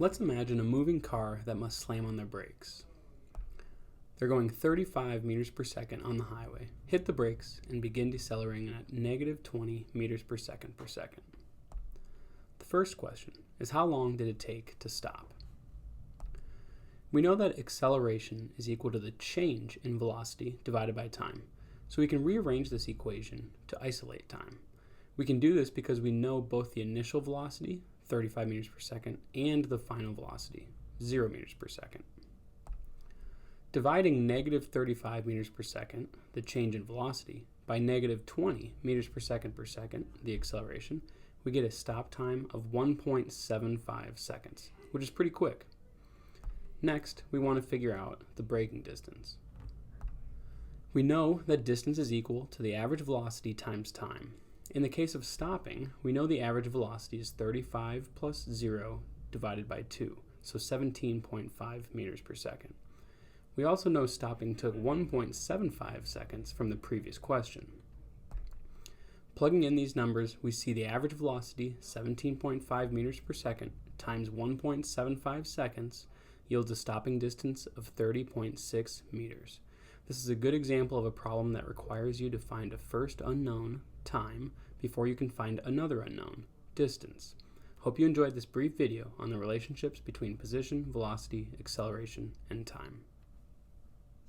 Let's imagine a moving car that must slam on their brakes. They're going 35 meters per second on the highway, hit the brakes, and begin decelerating at negative 20 meters per second. The first question is, how long did it take to stop? We know that acceleration is equal to the change in velocity divided by time, so we can rearrange this equation to isolate time. We can do this because we know both the initial velocity, 35 meters per second, and the final velocity, 0 meters per second. Dividing negative 35 meters per second, the change in velocity, by negative 20 meters per second, the acceleration, we get a stop time of 1.75 seconds, which is pretty quick. Next, we want to figure out the braking distance. We know that distance is equal to the average velocity times time. In the case of stopping, we know the average velocity is 35 plus 0 divided by 2, so 17.5 meters per second. We also know stopping took 1.75 seconds from the previous question. Plugging in these numbers, we see the average velocity, 17.5 meters per second, times 1.75 seconds, yields a stopping distance of 30.6 meters. This is a good example of a problem that requires you to find a first unknown, time, before you can find another unknown, distance. Hope you enjoyed this brief video on the relationships between position, velocity, acceleration, and time.